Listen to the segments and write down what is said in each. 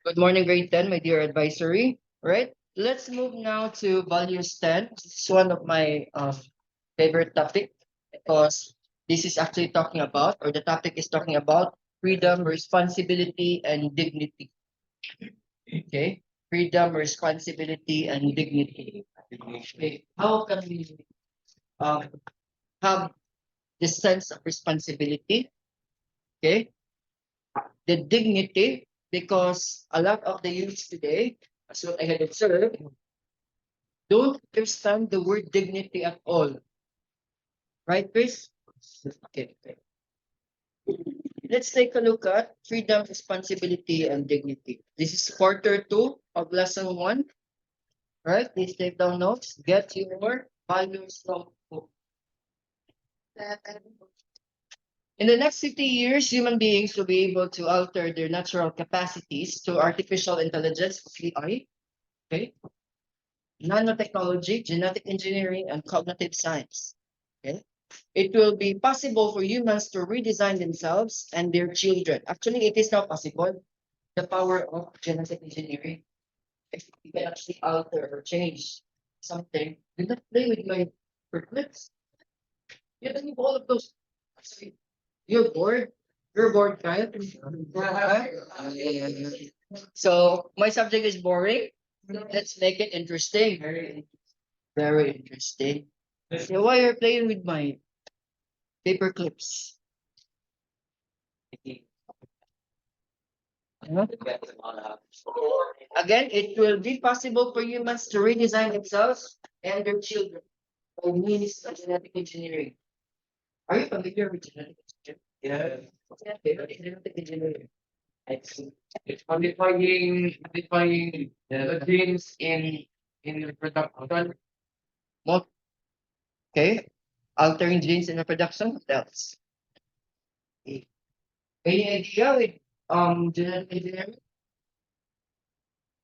Good morning, grade 10, my dear advisory. Right? Let's move now to values 10. This is one of my favorite topic because this is actually talking about, or the topic is talking about freedom, responsibility, and dignity. Okay? Freedom, responsibility, and dignity. Okay. How can we um, have this sense of responsibility? Okay? The dignity, because a lot of the youths today, as what I had observed, don't understand the word dignity at all. Right, Chris? Okay. Let's take a look at freedom, responsibility, and dignity. This is quarter 2 of lesson 1. Right? Please take down notes. Get your values from book. In the next 50 years, human beings will be able to alter their natural capacities to artificial intelligence, AI, okay, nanotechnology, genetic engineering, and cognitive science. Okay? It will be possible for humans to redesign themselves and their children. Actually, it is now possible. The power of genetic engineering. If you can actually alter or change something, do not play with my perplexes. You don't need all of those. Sorry. You're bored? You're bored, Kyle? So my subject is boring. Let's make it interesting. Very interesting. So why you're playing with my paper clips? Huh? Again, it will be possible for humans to redesign themselves and their children by means of genetic engineering. Are you familiar with genetic engineering? Yeah. Okay, genetic engineering. It's modifying the genes in the production. Okay. Altering genes in the production. What else? Any idea with genetic engineering?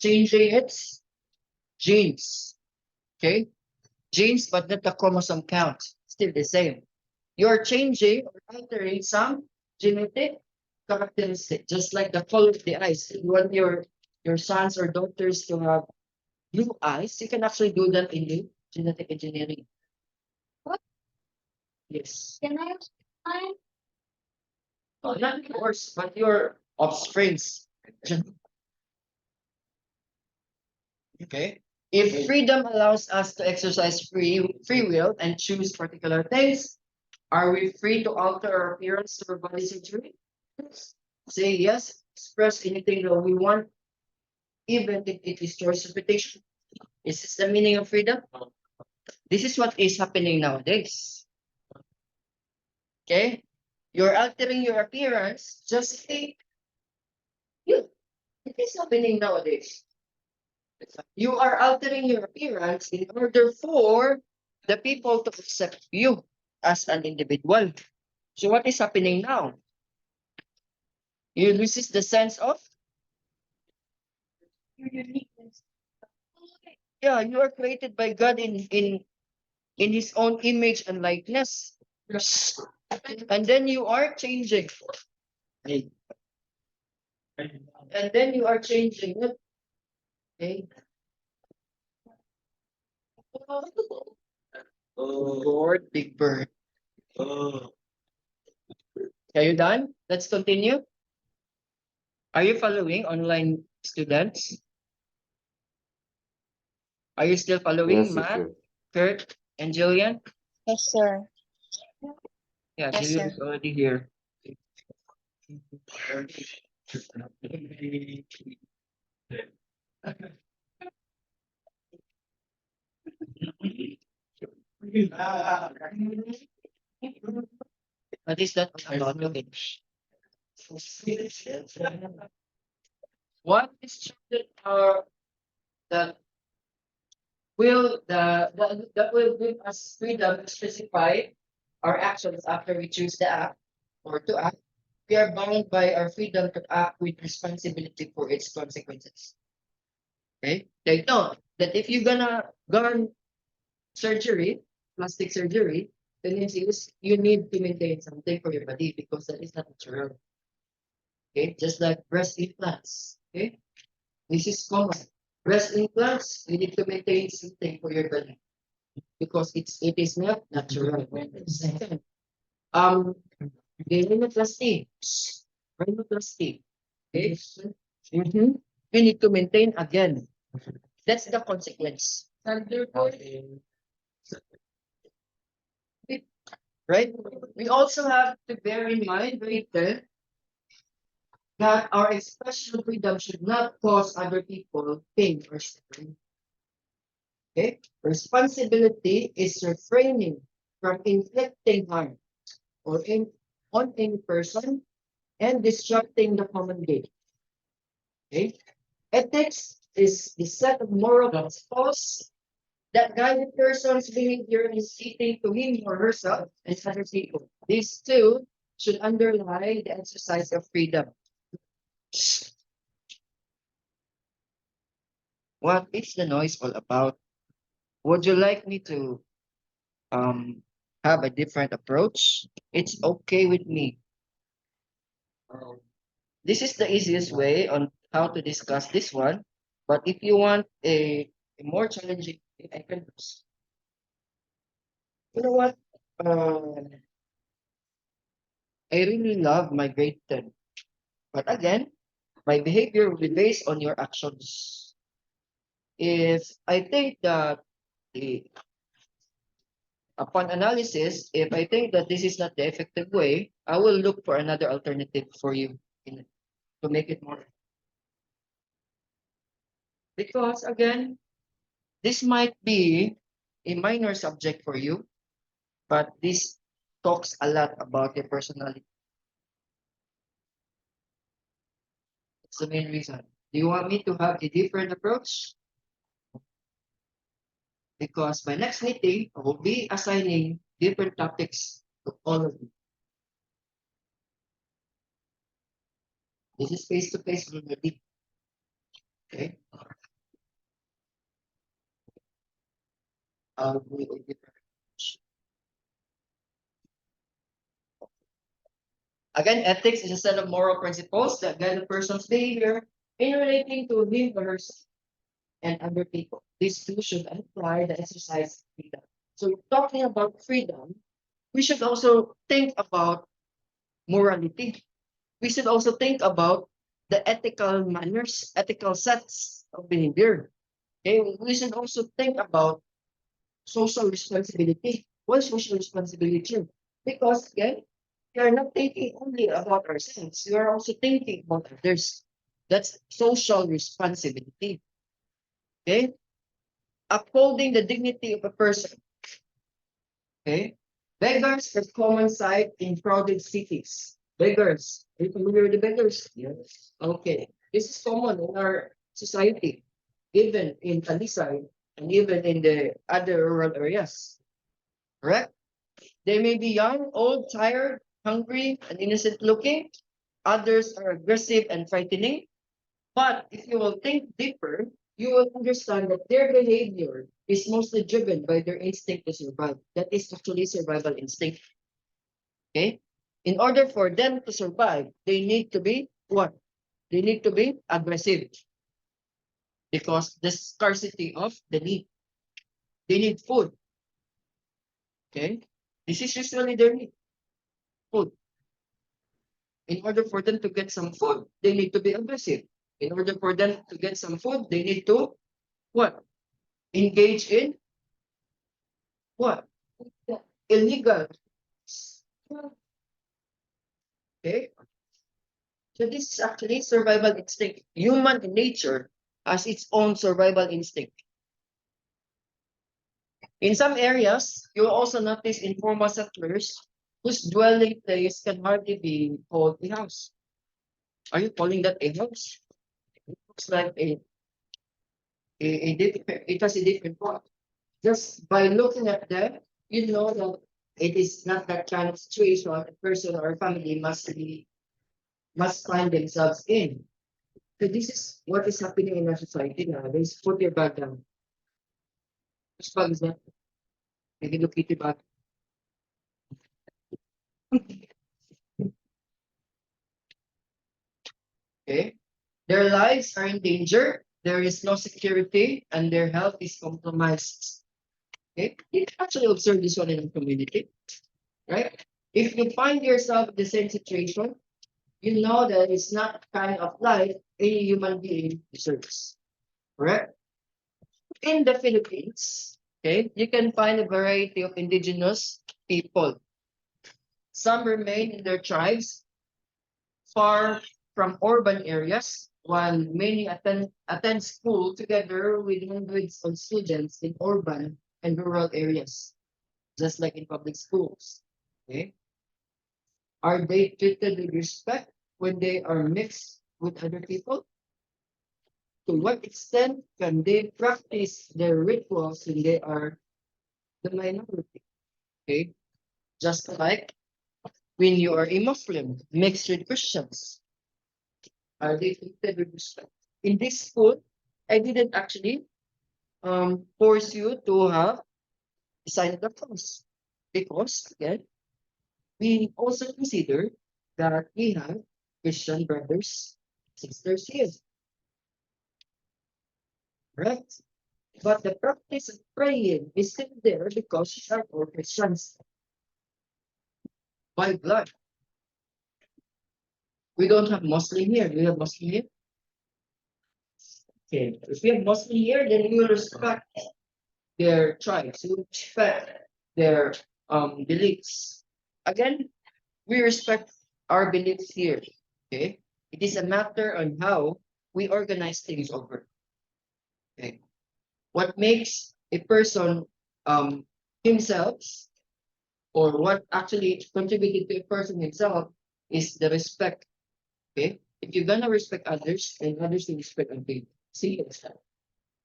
Changing its genes. Okay. Genes, but not the chromosome count. Still the same. You're changing or altering some genetic characteristic, just like the color of the eyes. You want your sons or daughters to have blue eyes, you can actually do that in the genetic engineering. What? Yes. Can I have mine? Oh, not yours, but your offsprings. Okay. If freedom allows us to exercise free will and choose particular things, are we free to alter our appearance to our body surgery? Yes. Say yes, express anything that we want, even if it destroys reputation. Is this the meaning of freedom? This is what is happening nowadays. Okay? You're altering your appearance just say you. It is happening nowadays. You are altering your appearance in order for the people to accept you as an individual. So what is happening now? You loses the sense of your uniqueness. Yeah, you are created by God in His own image and likeness. Yes. And then you are changing. And then you are changing it. Okay. Lord, big bird. Are you done? Let's continue. Are you following online students? Are you still following Yes, Matt, teacher. Kurt, and Jillian? Yes, sir. Yeah, Yes, Jillian sir. is already here. What is that about? Okay. What is true that that will give us freedom to specify our actions after we choose the act or to act. We are bound by our freedom to act with responsibility for its consequences. Okay? Like no, that if you're gonna go on surgery, plastic surgery, then it is you need to maintain something for your body because that is not natural. Okay, just like breast implants. Okay, this is common. Breast implants, you need to maintain something for your body because it is not natural. Second, um, the rhinoplasty. Rhinoplasty. Okay. Mhm. You need to maintain again. That's the consequence. Right? We also have to bear in mind later that our expression of freedom should not cause other people pain or suffering. Okay? Responsibility is refraining from inflicting harm or on any person and disrupting the common good. Okay? Ethics is the set of moral principles that guide a person's behavior in seeking to him or herself and other people. These two should underlie the exercise of freedom. What is the noise all about? Would you like me to um have a different approach? It's okay with me. This is the easiest way on how to discuss this one. But if you want a more challenging, I can. You know what? I really love my grade 10. But again, my behavior will be based on your actions. If I think that the upon analysis, if I think that this is not the effective way, I will look for another alternative for you to make it more. Because again, this might be a minor subject for you, but this talks a lot about your personality. That's the main reason. Do you want me to have a different approach? Because by next meeting, I will be assigning different topics to all of you. This is face-to-face already. Okay. We will be Again, ethics is a set of moral principles that guide a person's behavior in relating to him or herself and other people. These two should apply the exercise of freedom. So talking about freedom, we should also think about morality. We should also think about the ethical manners, ethical sets of behavior. Okay, we should also think about social responsibility. What is social responsibility? Because again, we are not thinking only about ourselves, we are also thinking about others. That's social responsibility. Okay? Upholding the dignity of a person. Okay? Beggars are common sight in crowded cities. Beggars. Are you familiar with the beggars? Yes. Okay. This is common in our society, even in Talisay and even in the other rural areas. Correct? They may be young, old, tired, hungry, and innocent looking. Others are aggressive and frightening. But if you will think deeper, you will understand that their behavior is mostly driven by their instinct to survive. That is actually survival instinct. Okay? In order for them to survive, they need to be what? They need to be aggressive because the scarcity of the need. They need food. Okay? This is usually their need. Food. In order for them to get some food, they need to be aggressive. In order for them to get some food, they need to what? Engage in what? Illegal. Okay. So this is actually survival instinct. Human nature has its own survival instinct. In some areas, you will also notice informal settlers whose dwelling place can hardly be called a house. Are you calling that a house? It looks like a different, it has a different part. Just by looking at that, you know that it is not that kind of situation a person or a family must find themselves in. So this is what is happening in our society nowadays. Put your bag down. Which bag is that? Maybe look at your bag. Okay, their lives are in danger, there is no security, and their health is compromised. Okay, you can actually observe this one in the community, right? If you find yourself in the same situation, you know that it's not the kind of life any human being deserves. Correct? In the Philippines, okay, you can find a variety of indigenous people. Some remain in their tribes far from urban areas, while many attend school together with hundreds of students in urban and rural areas, just like in public schools. Okay? Are they treated with respect when they are mixed with other people? To what extent can they practice their rituals when they are the minority? Okay? Just like when you are a Muslim mixed with Christians, are they treated with respect? In this school, I didn't actually force you to have a sign of the cross because again, we also consider that we have Christian brothers, sisters here, right? But the practice of praying is still there because we are all Christians by blood. We don't have Muslim here. Do we have Muslim here? Okay. If we have Muslim here, then we will respect their tribes, we will respect their beliefs. Again, we respect our beliefs here. Okay. It is a matter on how we organize things over. Okay. What makes a person himself or what actually contributed to a person himself is the respect. Okay. If you're gonna respect others, then others will respect you. See you next time.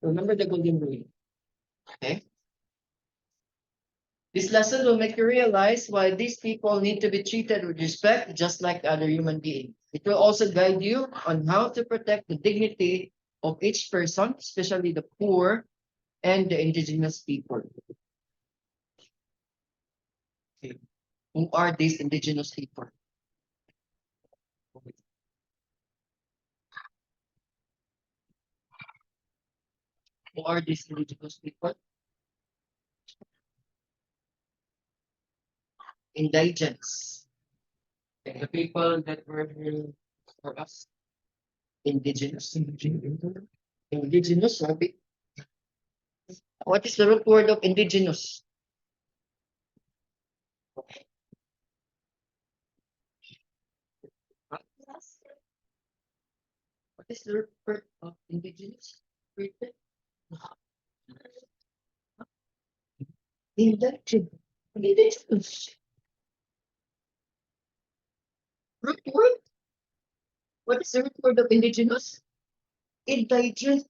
Remember the golden rule. Okay. This lesson will make you realize why these people need to be treated with respect, just like other human beings. It will also guide you on how to protect the dignity of each person, especially the poor and the indigenous people. Okay. Who are these indigenous people? Who are these indigenous people? Indigents. Okay, the people that were here for us. Indigenous. Indigenous, Rabi. What is the root word of indigenous? What is the root word of indigenous? Indigent. Indigenous. Root word? What is the root word of indigenous? Indigent.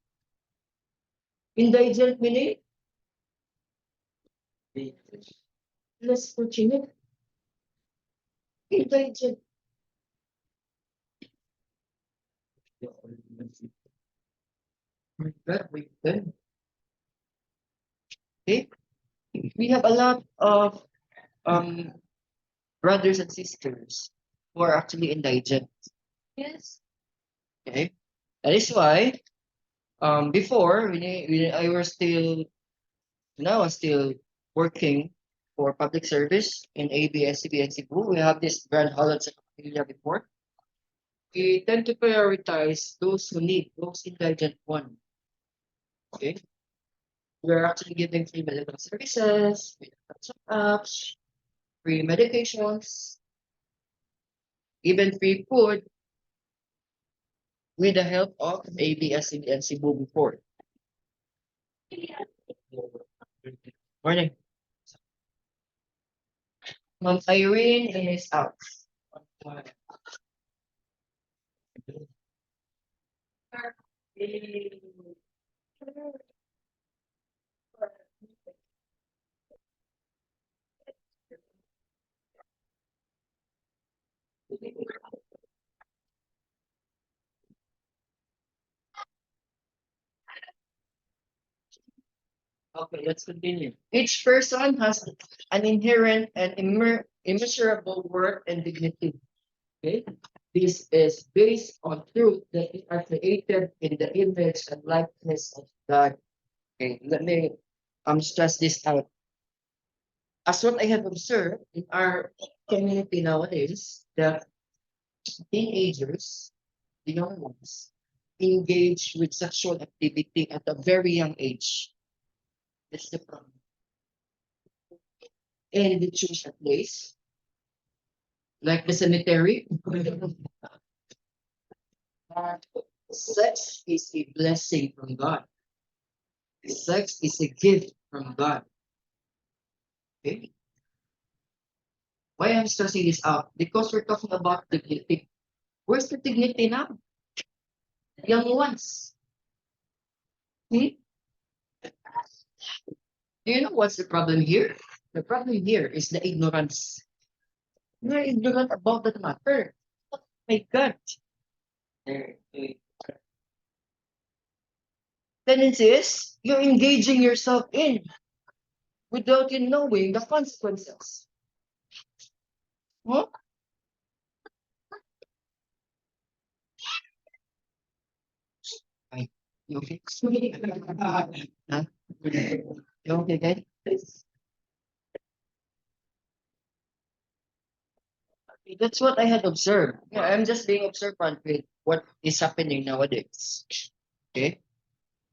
Indigent meaning less fortunate. Indigent. Wait, then. Okay. We have a lot of um brothers and sisters who are actually indigent. Yes. Okay. That is why before when I was still now I'm still working for public service in ABS-CBN Cebu. We have this Grand Holland sa Kapamilya before. We tend to prioritize those who need those indigent one. Okay. We're actually giving free medical services, free apps, free medications, even free food with the help of ABS-CBN Cebu before. Morning. Ma'am Irene is out. Okay, let's continue. Each person has an inherent and immeasurable worth and dignity. Okay. This is based on truth that we are created in the image and likeness of God. Okay, let me stress this out. As what I have observed in our community nowadays, the teenagers, the young ones, engage with sexual activity at a very young age. That's the problem. And they choose a place like the cemetery. Sex is a blessing from God. Sex is a gift from God. Okay? Why I'm stressing this out? Because we're talking about dignity. Where's the dignity now? Young ones. Hmm? Do you know what's the problem here? The problem here is the ignorance. You're ignorant about that matter. Oh my God. Tendency is you're engaging yourself in without you knowing the consequences. Huh? Ay, you okay? Huh? You okay, guys? That's what I had observed. Yeah, I'm just being observant with what is happening nowadays. Okay?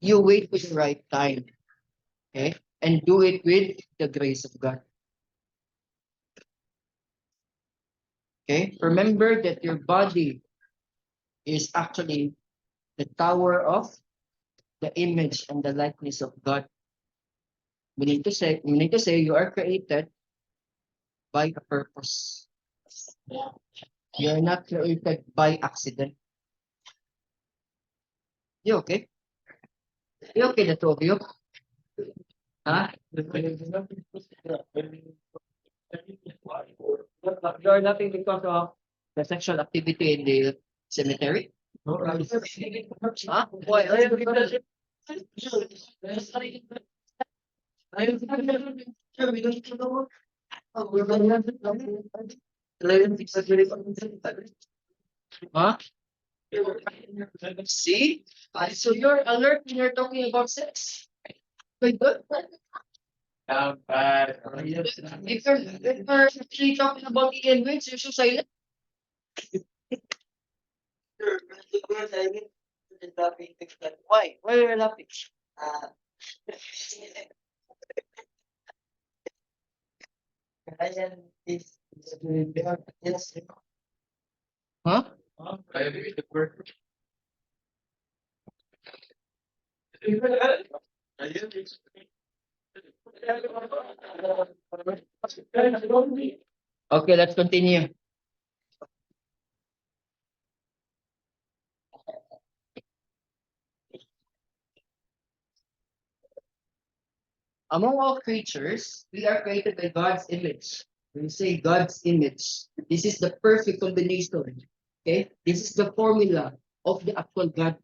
You wait for the right time. Okay? And do it with the grace of God. Okay? Remember that your body is actually the tower of the image and the likeness of God. We need to say you are created by a purpose. You are not created by accident. You okay? You okay, the two of you? Huh? You're laughing because of the sexual activity in the cemetery? Huh? Why? Huh? See? So you're alert when you're talking about sex. Very good. If you're actually talking about the image, you should silent. Why? Why are you laughing? Huh? Okay, let's continue. Among all creatures, we are created by God's image. When you say God's image, this is the perfect combination. Okay, this is the formula of the actual God.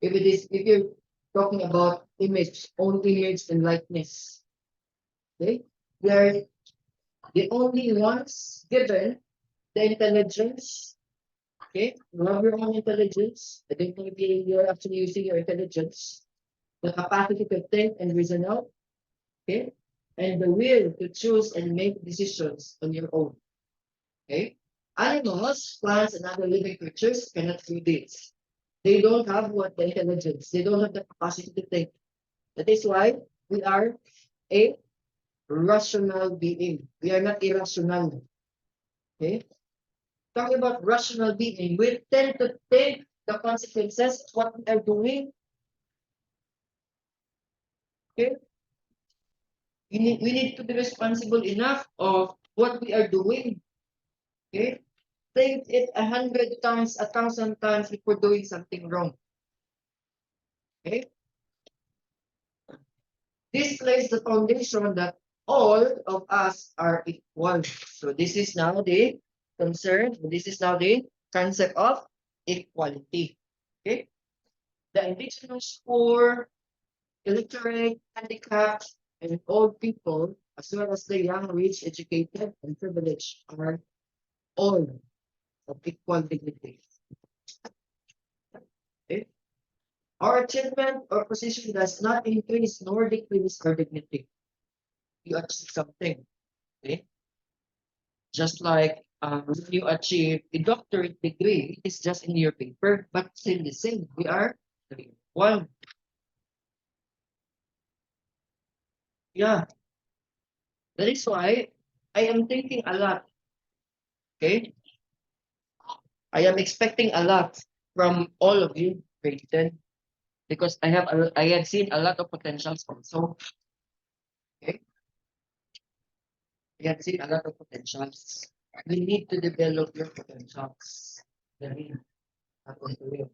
If you're talking about image, own image and likeness, okay, we are the only ones given the intelligence. Okay, you have your own intelligence. I think maybe you're actually using your intelligence, the capacity to think and reason out. Okay, and the will to choose and make decisions on your own. Okay, animals, plants, and other living creatures cannot do this. They don't have what the intelligence. They don't have the capacity to think. That is why we are a rational being. We are not irrational. Okay, talking about rational being, we tend to think the consequences of what we are doing. Okay, we need to be responsible enough of what we are doing. Okay, think it 100 times, 1,000 times before doing something wrong. Okay, this lays the foundation that all of us are equal. So this is now the concern. This is now the concept of equality. Okay, the indigenous poor, illiterate, handicapped, and old people, as well as the young, rich, educated, and privileged, are all of equal dignity. Okay? Our achievement or position does not increase nor decrease our dignity. You achieve something. Okay? Just like when you achieve a doctorate degree, it is just in your paper, but still the same. We are one. Yeah. That is why I am thinking a lot. Okay? I am expecting a lot from all of you, grade 10, because I have seen a lot of potentials also. Okay? I have seen a lot of potentials. We need to develop your potentials. Very important.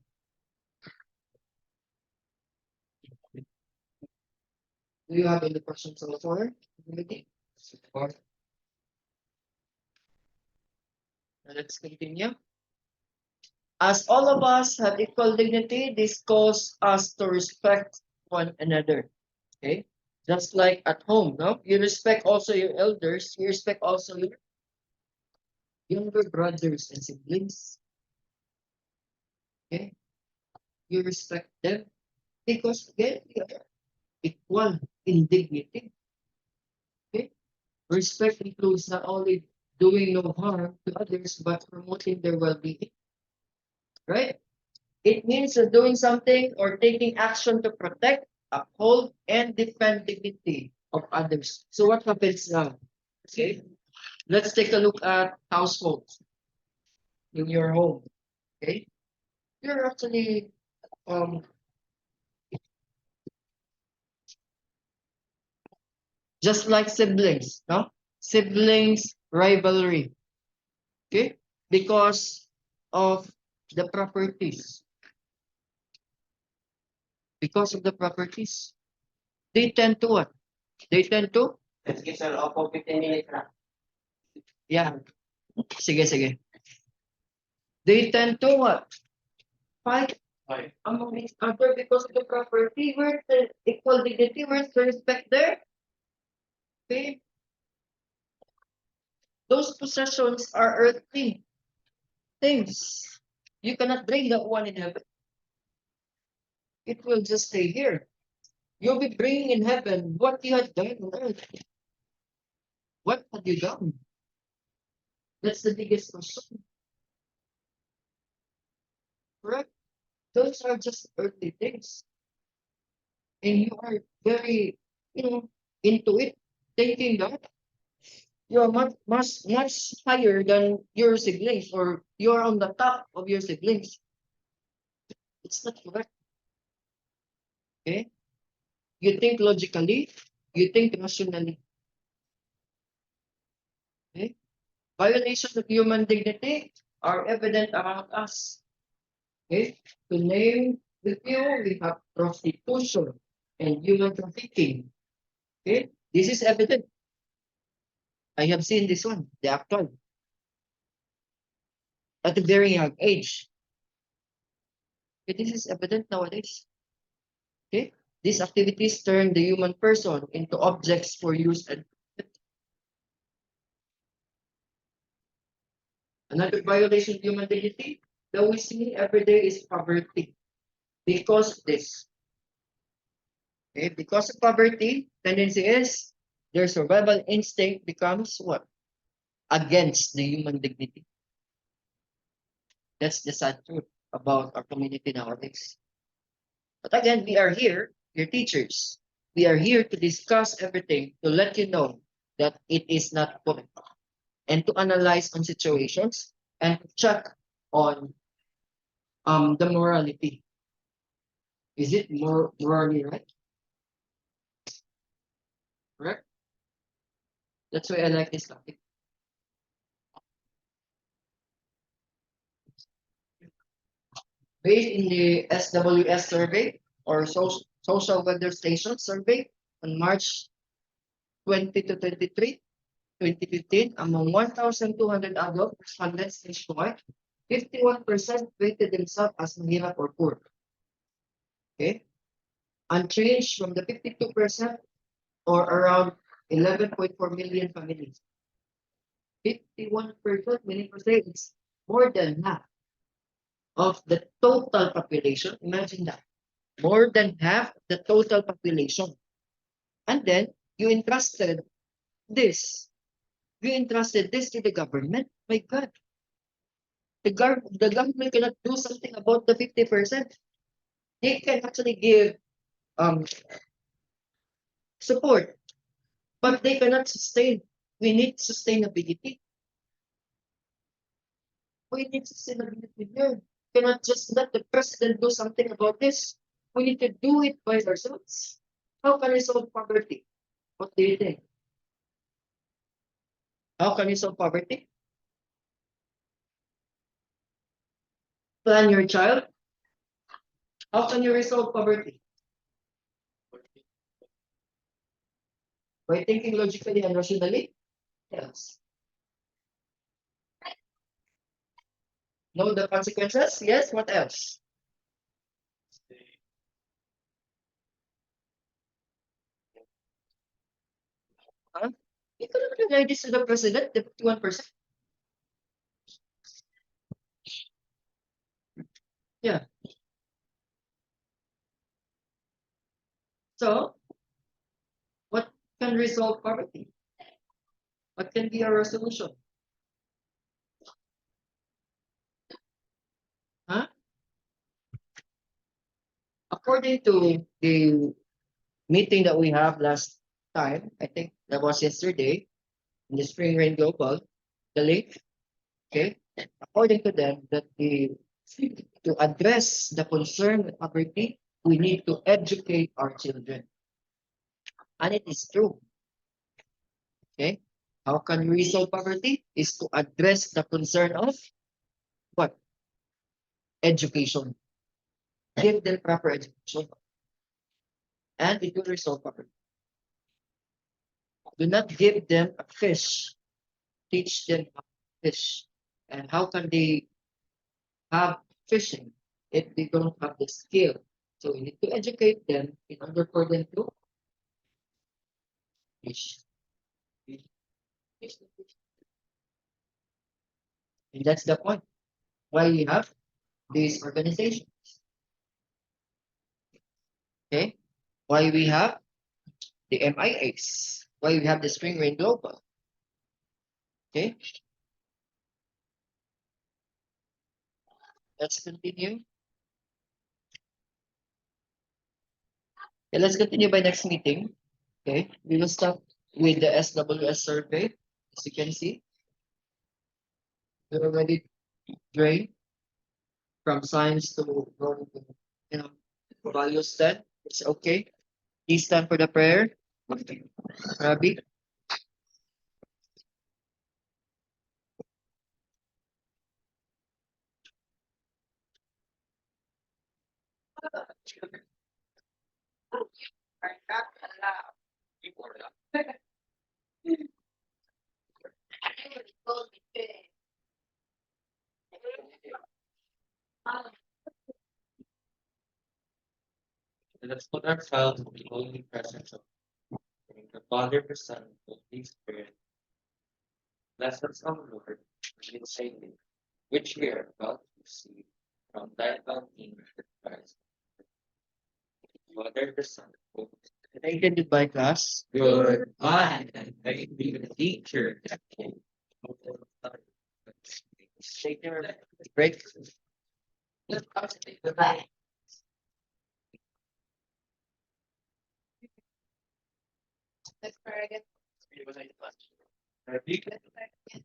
Do you have any questions so far? Or let's continue. As all of us have equal dignity, this calls us to respect one another. Okay? Just like at home, no? You respect also your elders, you respect also your younger brothers and siblings. Okay? You respect them because again, we are equal in dignity. Okay? Respect includes not only doing no harm to others, but promoting their well-being. Right? It means doing something or taking action to protect, uphold, and defend dignity of others. So what happens now? Okay, let's take a look at households in your home. Okay, you're actually um just like siblings, no? Siblings rivalry. Okay, because of the properties. Because of the properties, they tend to what? They tend to. Let's give sir opo 15 minutes na. Yeah. Sige, sige. They tend to what? Fight among each other because of the property. Where's the equal dignity? Where's the respect there? Okay. Those possessions are earthly things. You cannot bring that one in heaven. It will just stay here. You'll be bringing in heaven what you had done on earth. What had you done? That's the biggest question. Correct? Those are just earthly things. And you are very, into it, thinking that you're much higher than your siblings or you're on the top of your siblings. It's not correct. Okay? You think logically, you think rationally. Okay? Violations of human dignity are evident among us. Okay? To name with you, we have prostitution and human trafficking. Okay? This is evident. I have seen this one, the actual, at a very young age. Okay? This is evident nowadays. Okay? These activities turn the human person into objects for use and another violation of human dignity that we see every day is poverty. Because of this, okay, because of poverty, tendency is their survival instinct becomes what? Against the human dignity. That's the sad truth about our community nowadays. But again, we are here, your teachers. We are here to discuss everything, to let you know that it is not good, and to analyze on situations and to check on the morality. Is it morally right? Correct? That's why I like this topic. Based in the SWS survey or social weather station survey on March 20 to 23, 2015, among 1,200 adult respondents nationwide, 51% rated themselves as mahirap or poor. Okay? Unchanged from the 52% or around 11.4 million families. 51%, meaning to say it's more than half of the total population. Imagine that. More than half the total population. And then you entrusted this. You entrusted this to the government. My God. The government cannot do something about the 50%. They can actually give um support, but they cannot sustain. We need sustainability. We need sustainability here. Cannot just let the president do something about this. We need to do it by ourselves. How can we solve poverty? What do you think? How can you solve poverty? Plan your child. How can you resolve poverty? By thinking logically and rationally? Yes. Know the consequences? Yes. What else? Huh? You cannot deny this to the president, the 51%. Yeah. So, what can resolve poverty? What can be our solution? Huh? According to the meeting that we have last time, I think that was yesterday, in the Spring Rain Global, the link, okay? According to them, that to address the concern with poverty, we need to educate our children. And it is true. Okay? How can we resolve poverty? Is to address the concern of what? Education. Give them proper education. And it will resolve poverty. Do not give them a fish. Teach them how to fish. And how can they have fishing if they don't have the skill? So we need to educate them in order for them to fish. Fish, fish, fish. And that's the point. Why we have these organizations. Okay? Why we have the MIAs? Why we have the Spring Rain Global? Okay? Let's continue. Okay, let's continue by next meeting. Okay, we will start with the SWS survey. As you can see, we're already drained from science to going to, you know, value set. It's okay. Please stand for the prayer. Okay. Rabbi. Let's put ourselves in the holy presence of the Father, the Son, and the Holy Spirit. Bless us, O Lord, and save me, which we are about to receive from thy bounty, Christ. Father, the Son, and the Holy Spirit. Thank you, goodbye class. Good. And I be the teacher that came. Take care. Break. Goodbye. Let's try again. Ready?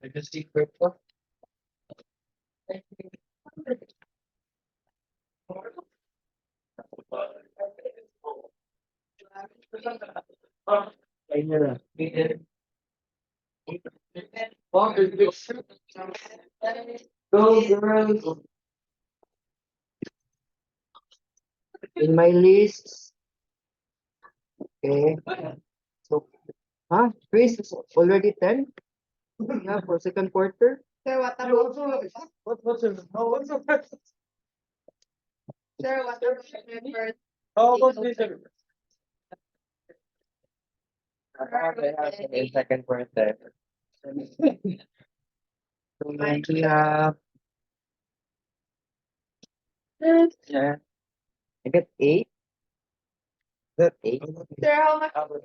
I just see purple. Ayun na. Go girls. In my list. Okay. So, Chris is already 10? Yeah, for second quarter. Sir, what What's the Sir, what remember? How about this? In second quarter. So, we have Yeah. I got 8. Got 8. Sir, how much?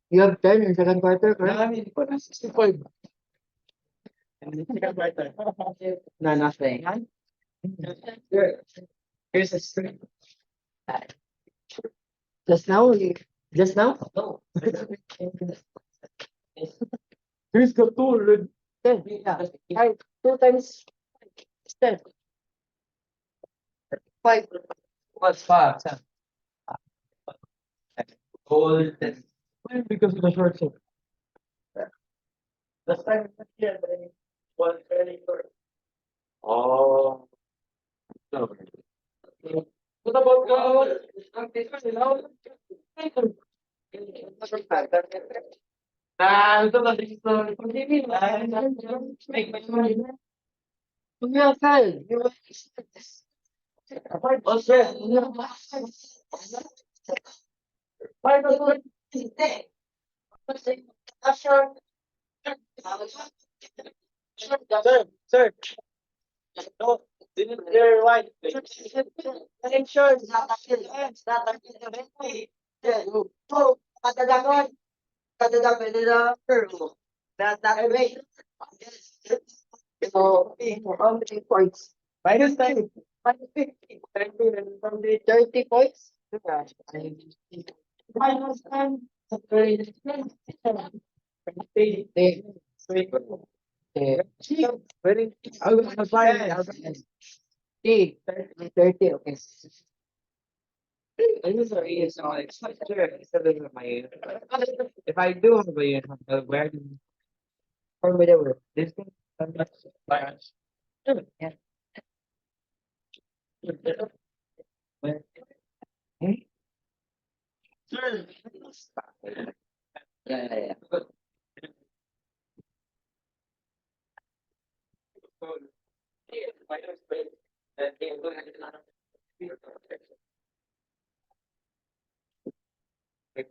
You have 10 in second quarter, correct? No, nothing. Here's a string. Just now? Just now? No. Here's the two. 10. Yeah. 2 times 10. 5. What's 5? Gold. Because of the short set. The time here was very short. Oh. What about gold? Ito ba dito? Yeah, fine. You also. Sir, no, didn't hear right. Insurance, not a insurance, not a insurance. Yeah, oh, kadadagan nila pero that way. So, how many points? Minus 10. Minus 50. 30 points? Minus 10. Very. I will apply. 30, okay. If I do have a where or whatever, this thing. Yeah. Yeah. By I think what? The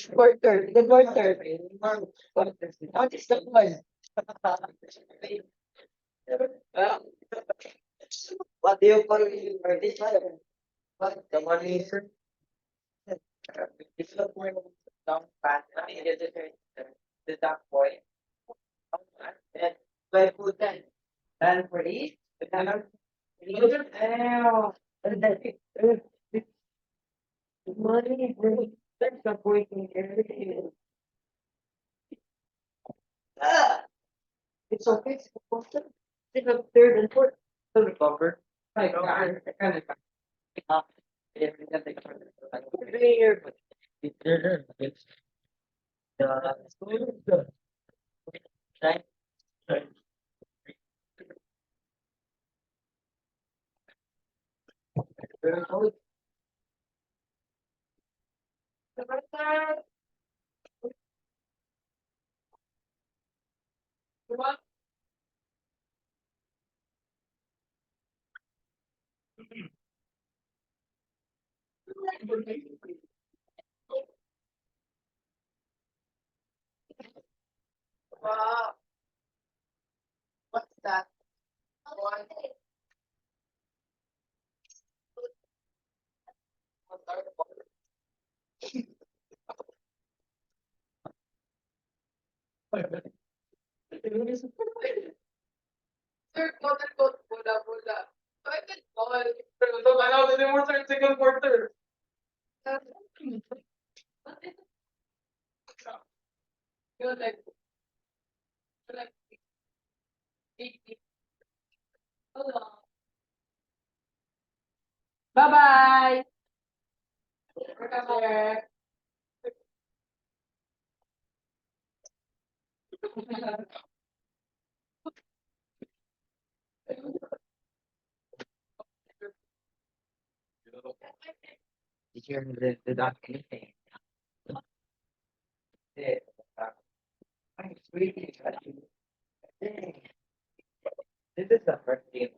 quarter, the quarter. What is the one? What do you call this one? What the money is? It's not more down path. I mean, the down point. And so I put that for each. Money, that's the point in everything. Ah, it's okay. It's important. It's a third and fourth. So recover. I kind of. Yeah, here, but it's right. Wow, what's that? Sir, quote unquote, bola. I can call. Second quarter. You're like 80. Bye-bye. Recover. Did you hear the document? I'm really touching. This is the first game.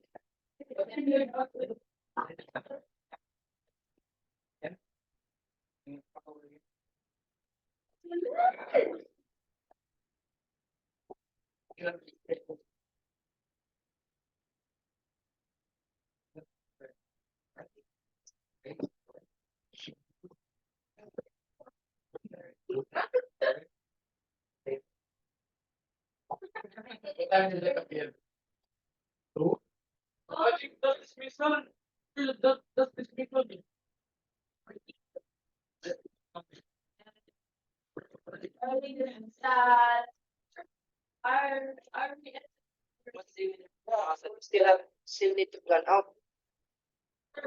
Sad. Our Still need to plan out.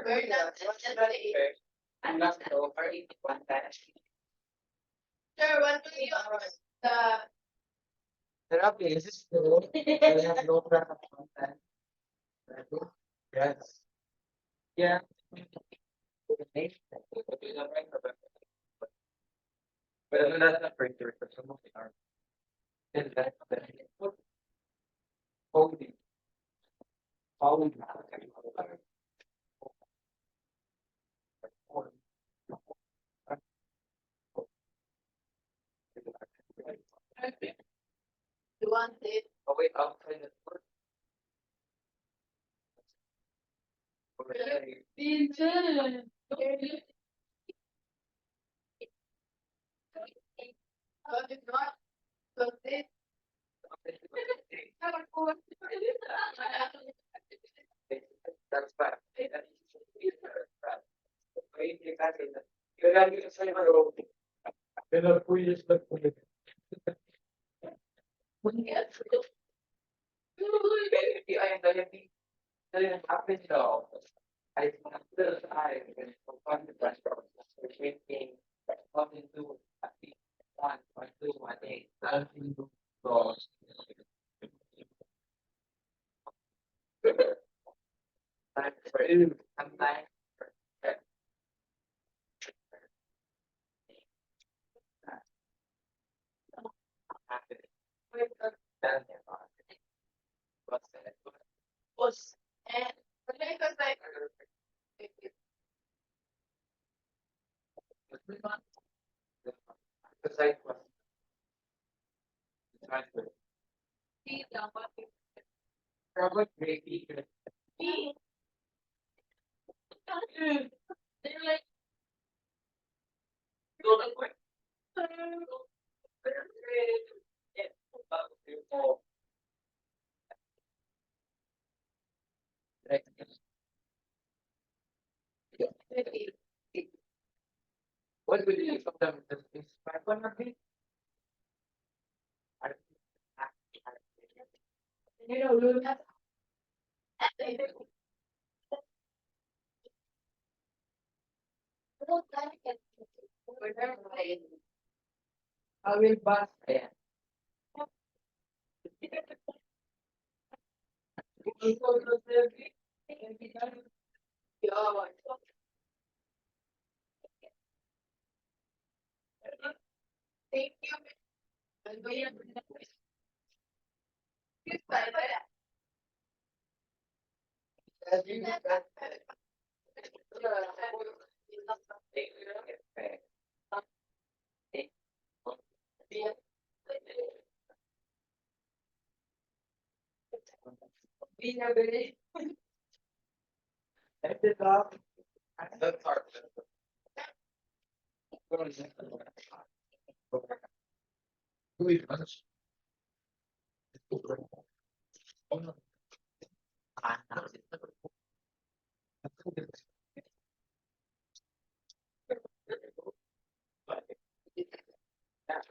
we're not I'm not over 81 times. sure what do you the Therapy is true. I have no plan of content. Yes. Yeah. Pero that's not very true for some of the art. And that's the holding. Holding. you want it Oh wait, outside the court. but if not so this That's bad. You're not even saying my role. Pero pulis na pulis. Maybe I am the happen though. I still I can find the best which means being something to at least 1 or 2 a day. Nothing to go. Time for it. Sometimes was and but then it was like Probably maybe me. They're like what would you of them is 500 you know, we have I will pass there. Thank you. And we have goodbye. That's hard. Who is